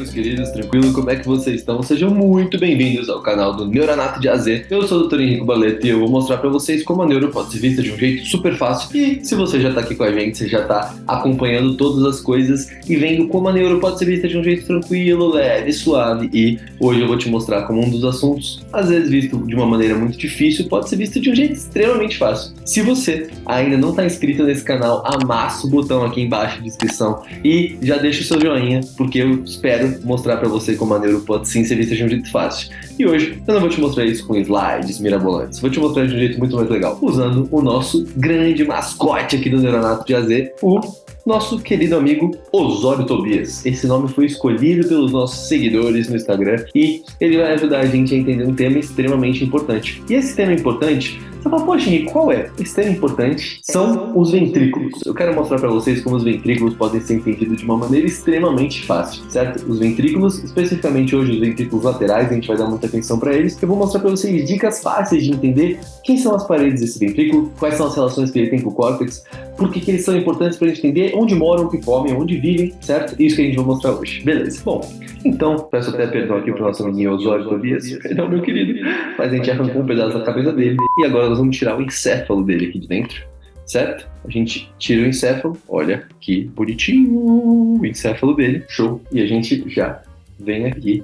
meus queridos, tranquilo? Como é que vocês estão? Sejam muito bem-vindos ao canal do Neuronato de AZ. Eu sou o Dr. Henrique Baleta e eu vou mostrar pra vocês como a neuro pode ser vista de um jeito super fácil. E se você já tá aqui com a gente, você já tá acompanhando todas as coisas e vendo como a neuro pode ser vista de um jeito tranquilo, leve, suave. E hoje eu vou te mostrar como um dos assuntos, às vezes visto de uma maneira muito difícil, pode ser visto de um jeito extremamente fácil. Se você ainda não tá inscrito nesse canal, amassa o botão aqui embaixo de descrição e já deixa o seu joinha, porque eu espero mostrar pra você como a neuro pode sim ser vista de um jeito fácil. E hoje eu não vou te mostrar isso com slides mirabolantes, vou te mostrar de um jeito muito mais legal, usando o nosso grande mascote aqui do Neuronato de AZ, o nosso querido amigo Osório Tobias. Esse nome foi escolhido pelos nossos seguidores no Instagram e ele vai ajudar a gente a entender um tema extremamente importante. E esse tema importante, você fala, poxa, Henrique, qual é? Esse tema importante são os ventrículos. Eu quero mostrar para vocês como os ventrículos podem ser entendidos de uma maneira extremamente fácil, certo? Os ventrículos, especificamente hoje os ventrículos laterais, a gente vai dar muita atenção para eles. Eu vou mostrar para vocês dicas fáceis de entender quem são as paredes desse ventrículo, quais são as relações que ele tem com o córtex, por que eles são importantes para a gente entender onde moram, o que comem, onde vivem, certo? Isso que a gente vai mostrar hoje. Beleza. Bom, então, peço até perdão aqui pro nosso amiguinho Osório Tobias. Perdão, meu querido. Mas a gente arrancou um pedaço da cabeça dele. E agora nós vamos tirar o encéfalo dele aqui de dentro, certo? A gente tira o encéfalo. Olha que bonitinho o encéfalo dele. Show. E a gente já vem aqui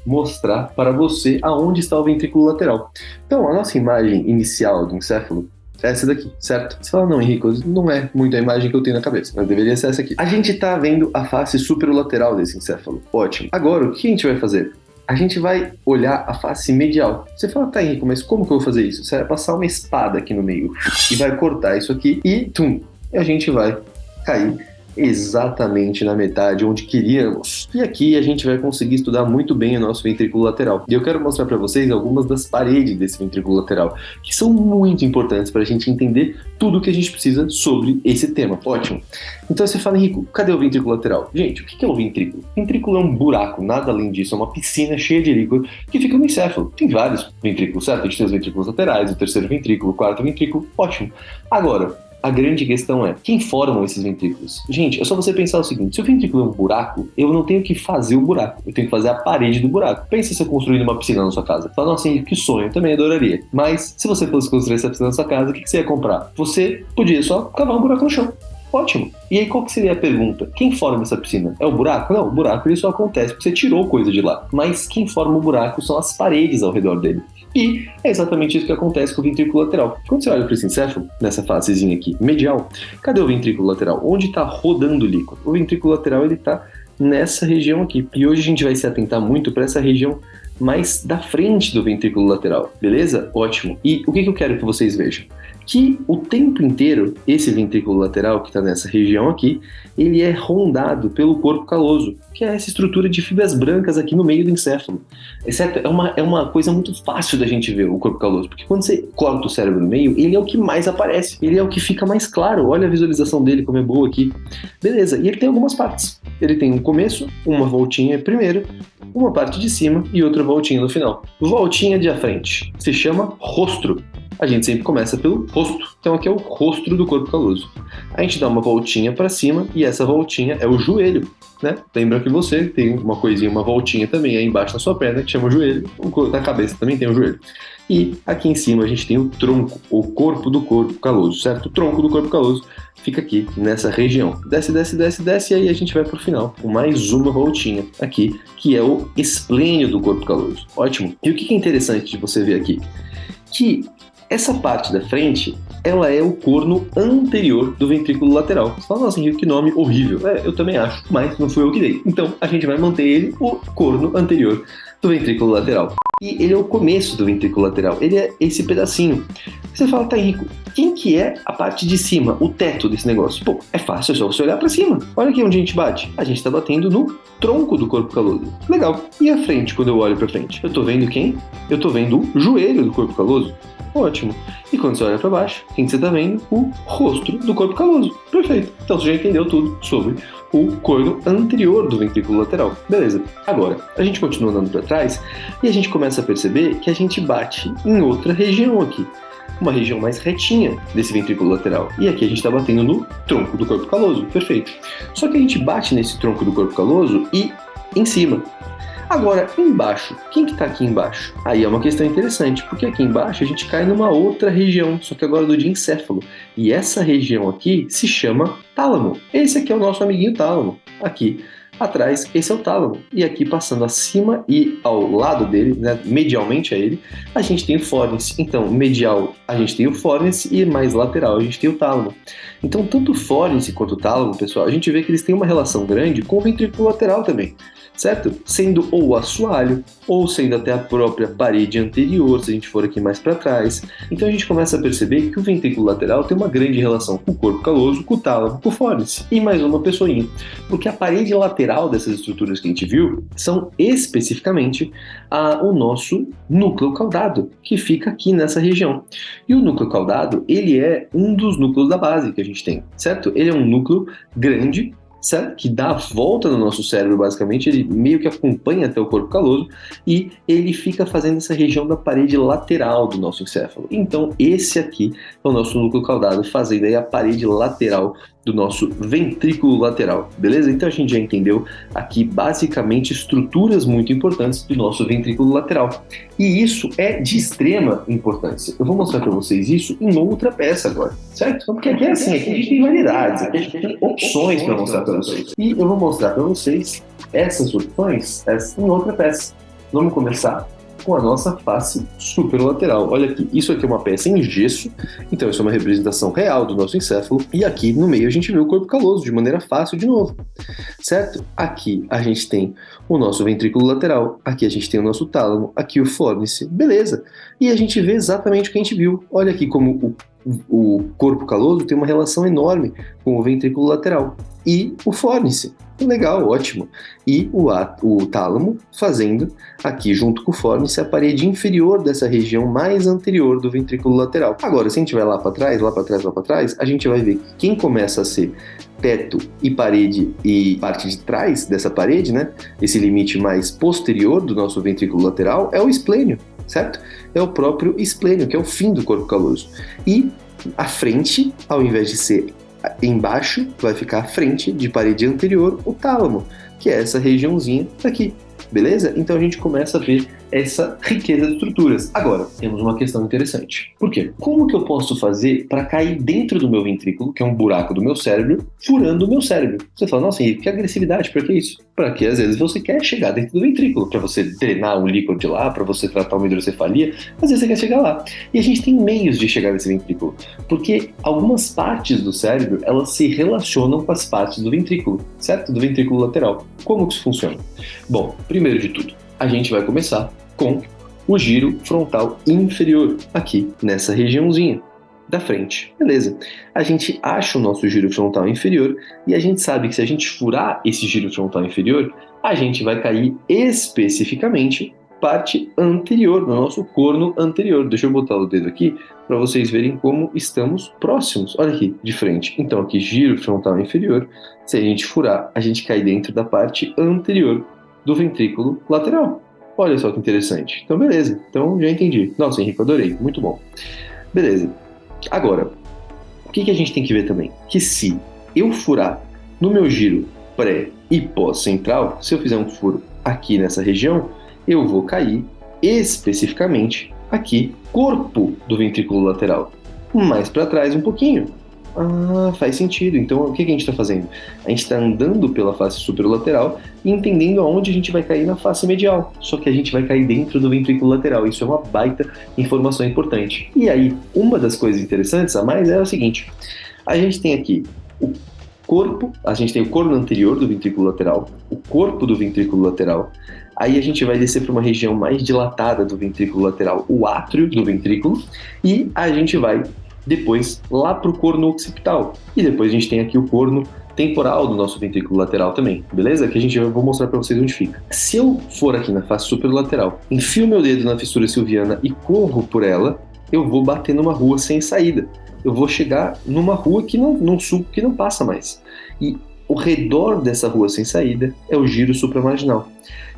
mostrar para você aonde está o ventrículo lateral. Então, a nossa imagem inicial do encéfalo é essa daqui, certo? Você fala, não, Henrique, não é muito a imagem que eu tenho na cabeça, mas deveria ser essa aqui. A gente tá vendo a face superolateral desse encéfalo. Ótimo. Agora, o que a gente vai fazer? A gente vai olhar a face medial. Você fala, tá, Henrique, mas como que eu vou fazer isso? Você vai passar uma espada aqui no meio e vai cortar isso aqui e, tum, a gente vai cair exatamente na metade onde queríamos. E aqui a gente vai conseguir estudar muito bem o nosso ventrículo lateral. E eu quero mostrar para vocês algumas das paredes desse ventrículo lateral, que são muito importantes para a gente entender tudo o que a gente precisa sobre esse tema. Ótimo. Então você fala, Henrique, cadê o ventrículo lateral? Gente, o que é o ventrículo? O ventrículo é um buraco, nada além disso, é uma piscina cheia de líquido que fica no encéfalo. Tem vários ventrículos, certo? A gente tem os ventrículos laterais, o terceiro ventrículo, o quarto ventrículo. Ótimo. Agora, a grande questão é, quem formam esses ventrículos? Gente, é só você pensar o seguinte, se o ventrículo é um buraco, eu não tenho que fazer o buraco, eu tenho que fazer a parede do buraco. Pensa se eu construir uma piscina na sua casa. Fala, nossa, que sonho, eu também adoraria. Mas, se você fosse construir essa piscina na sua casa, o que você ia comprar? Você podia só cavar um buraco no chão. Ótimo. E aí qual que seria a pergunta? Quem forma essa piscina? É o buraco? Não, o buraco ele só acontece porque você tirou coisa de lá. Mas quem forma o buraco são as paredes ao redor dele. E é exatamente isso que acontece com o ventrículo lateral. Quando você olha para esse encéfalo, nessa facezinha aqui, medial, cadê o ventrículo lateral? Onde está rodando o líquido? O ventrículo lateral ele está nessa região aqui. E hoje a gente vai se atentar muito para essa região mais da frente do ventrículo lateral, beleza? Ótimo. E o que eu quero que vocês vejam? Que o tempo inteiro, esse ventrículo lateral que está nessa região aqui, ele é rondado pelo corpo caloso, que é essa estrutura de fibras brancas aqui no meio do encéfalo. Certo? É uma coisa muito fácil da gente ver o corpo caloso, porque quando você corta o cérebro no meio, ele é o que mais aparece, ele é o que fica mais claro. Olha a visualização dele como é boa aqui. Beleza, e ele tem algumas partes. Ele tem um começo, uma voltinha primeiro, uma parte de cima e outra voltinha no final. Voltinha de frente se chama rostro. A gente sempre começa pelo rosto. Então aqui é o rosto do corpo caloso. A gente dá uma voltinha para cima e essa voltinha é o joelho, né? Lembra que você tem uma coisinha, uma voltinha também aí embaixo da sua perna que chama o joelho. Na cabeça também tem o joelho. E aqui em cima a gente tem o tronco, o corpo do corpo caloso, certo? O tronco do corpo caloso fica aqui, nessa região. Desce, desce, desce, desce, e aí a gente vai pro final com mais uma voltinha aqui, que é o esplênio do corpo caloso. Ótimo. E o que é interessante de você ver aqui? Que essa parte da frente, ela é o corno anterior do ventrículo lateral. Você fala, nossa, que nome horrível. Eu também acho, mas não fui eu que dei. Então, a gente vai manter ele o corno anterior do ventrículo lateral. E ele é o começo do ventrículo lateral. Ele é esse pedacinho. Você fala, tá, Henrique, quem que é a parte de cima, o teto desse negócio? Pô, é fácil, é só você olhar pra cima. Olha aqui onde a gente bate. A gente tá batendo no tronco do corpo caloso. Legal. E a frente, quando eu olho pra frente? Eu tô vendo quem? Eu tô vendo o joelho do corpo caloso. Ótimo. E quando você olha para baixo, quem você está vendo? O rosto do corpo caloso. Perfeito. Então você já entendeu tudo sobre o corno anterior do ventrículo lateral. Beleza. Agora, a gente continua andando para trás e a gente começa a perceber que a gente bate em outra região aqui. Uma região mais retinha desse ventrículo lateral. E aqui a gente está batendo no tronco do corpo caloso. Perfeito. Só que a gente bate nesse tronco do corpo caloso e em cima. Agora, embaixo, quem que tá aqui embaixo? Aí é uma questão interessante, porque aqui embaixo a gente cai numa outra região, só que agora do diencéfalo. E essa região aqui se chama tálamo. Esse aqui é o nosso amiguinho tálamo. Aqui atrás, esse é o tálamo. E aqui passando acima e ao lado dele, né, medialmente a ele, a gente tem o fórnice. Então, medial a gente tem o fórnice e mais lateral a gente tem o tálamo. Então, tanto o fórnice quanto o tálamo, pessoal, a gente vê que eles têm uma relação grande com o ventrículo lateral também, certo? Sendo ou assoalho, ou sendo até a própria parede anterior, se a gente for aqui mais para trás. Então a gente começa a perceber que o ventrículo lateral tem uma grande relação com o corpo caloso, com o tálamo, com o fórnice. E mais uma pessoinha. Porque a parede lateral dessas estruturas que a gente viu são especificamente o nosso núcleo caudado, que fica aqui nessa região. E o núcleo caudado, ele é um dos núcleos da base que a gente tem, certo? Ele é um núcleo grande, certo? Que dá a volta no nosso cérebro, basicamente, ele meio que acompanha até o corpo caloso e ele fica fazendo essa região da parede lateral do nosso encéfalo. Então, esse aqui é o nosso núcleo caudado, fazendo aí a parede lateral do nosso ventrículo lateral, beleza? Então a gente já entendeu aqui basicamente estruturas muito importantes do nosso ventrículo lateral. E isso é de extrema importância. Eu vou mostrar para vocês isso em outra peça agora, certo? Porque aqui é assim, aqui a gente tem variedades, aqui a gente tem opções para mostrar para vocês. E eu vou mostrar para vocês essas opções em outra peça. Vamos começar com a nossa face superlateral. Olha aqui, isso aqui é uma peça em gesso, então isso é uma representação real do nosso encéfalo, e aqui no meio a gente vê o corpo caloso de maneira fácil de novo, certo? Aqui a gente tem o nosso ventrículo lateral, aqui a gente tem o nosso tálamo, aqui o fórnice, beleza? E a gente vê exatamente o que a gente viu. Olha aqui como o corpo caloso tem uma relação enorme com o ventrículo lateral e o fórnice. Legal, ótimo. E o tálamo fazendo aqui junto com o fórnice a parede inferior dessa região mais anterior do ventrículo lateral. Agora, se a gente vai lá para trás, lá para trás, lá para trás, a gente vai ver que quem começa a ser teto e parede e parte de trás dessa parede, né? Esse limite mais posterior do nosso ventrículo lateral é o esplênio, certo? É o próprio esplênio, que é o fim do corpo caloso. E a frente, ao invés de ser embaixo, vai ficar à frente de parede anterior o tálamo, que é essa regiãozinha aqui, beleza? Então a gente começa a ver essa riqueza de estruturas. Agora, temos uma questão interessante. Por quê? Como que eu posso fazer para cair dentro do meu ventrículo, que é um buraco do meu cérebro, furando o meu cérebro? Você fala, nossa, Henrique, que agressividade, por que isso? Para que às vezes você quer chegar dentro do ventrículo, para você drenar um líquido de lá, para você tratar uma hidrocefalia, às vezes você quer chegar lá. E a gente tem meios de chegar nesse ventrículo, porque algumas partes do cérebro, elas se relacionam com as partes do ventrículo, certo? Do ventrículo lateral. Como que isso funciona? Bom, primeiro de tudo, a gente vai começar com o giro frontal inferior, aqui nessa regiãozinha da frente. Beleza. A gente acha o nosso giro frontal inferior e a gente sabe que se a gente furar esse giro frontal inferior, a gente vai cair especificamente parte anterior, no nosso corno anterior. Deixa eu botar o dedo aqui para vocês verem como estamos próximos. Olha aqui, de frente. Então aqui, giro frontal inferior. Se a gente furar, a gente cai dentro da parte anterior do ventrículo lateral. Olha só que interessante. Então, beleza. Então, já entendi. Nossa, Henrique, adorei. Muito bom. Beleza. Agora, o que a gente tem que ver também? Que se eu furar no meu giro pré e pós-central, se eu fizer um furo aqui nessa região, eu vou cair especificamente aqui, corpo do ventrículo lateral. Mais para trás um pouquinho. Ah, faz sentido. Então, o que a gente está fazendo? A gente está andando pela face superolateral e entendendo aonde a gente vai cair na face medial. Só que a gente vai cair dentro do ventrículo lateral. Isso é uma baita informação importante. E aí, uma das coisas interessantes a mais é o seguinte. A gente tem aqui o corpo, a gente tem o corno anterior do ventrículo lateral, o corpo do ventrículo lateral. Aí a gente vai descer para uma região mais dilatada do ventrículo lateral, o átrio do ventrículo. E a gente vai depois lá para o corno occipital. E depois a gente tem aqui o corno temporal do nosso ventrículo lateral também, beleza? Que eu vou mostrar para vocês onde fica. Se eu for aqui na face superolateral, enfio meu dedo na fissura silviana e corro por ela, eu vou bater numa rua sem saída. Eu vou chegar numa rua num sulco que não passa mais. E o redor dessa rua sem saída é o giro supramarginal.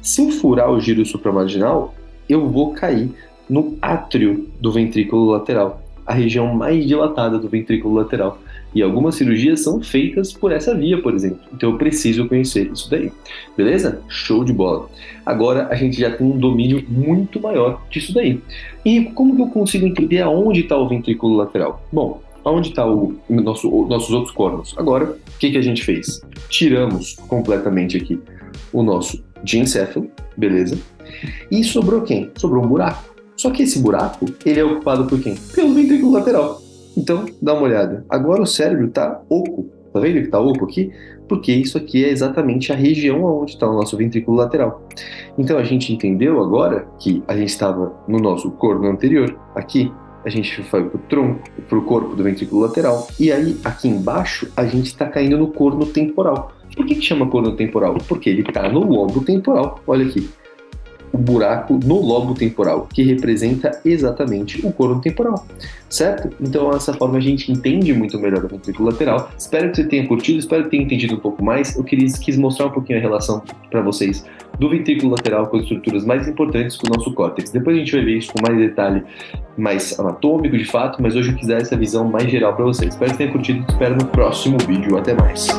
Se eu furar o giro supramarginal, eu vou cair no átrio do ventrículo lateral, a região mais dilatada do ventrículo lateral. E algumas cirurgias são feitas por essa via, por exemplo. Então eu preciso conhecer isso daí. Beleza? Show de bola. Agora a gente já tem um domínio muito maior disso daí. E como que eu consigo entender aonde está o ventrículo lateral? Bom, aonde está nossos outros cornos? Agora, o que a gente fez? Tiramos completamente aqui o nosso diencéfalo, beleza? E sobrou quem? Sobrou um buraco. Só que esse buraco, ele é ocupado por quem? Pelo ventrículo lateral. Então, dá uma olhada. Agora o cérebro está oco. Tá vendo que está oco aqui? Porque isso aqui é exatamente a região onde está o nosso ventrículo lateral. Então, a gente entendeu agora que a gente estava no nosso corno anterior, aqui. A gente foi para o tronco, para o corpo do ventrículo lateral. E aí, aqui embaixo, a gente está caindo no corno temporal. Por que chama corno temporal? Porque ele está no lobo temporal. Olha aqui. O buraco no lobo temporal, que representa exatamente o corno temporal, certo? Então, dessa forma, a gente entende muito melhor o ventrículo lateral. Espero que você tenha curtido, espero que tenha entendido um pouco mais. Eu quis mostrar um pouquinho a relação para vocês do ventrículo lateral com as estruturas mais importantes do nosso córtex. Depois a gente vai ver isso com mais detalhe, mais anatômico de fato, mas hoje eu quis dar essa visão mais geral para vocês. Espero que tenha curtido, espero no próximo vídeo. Até mais!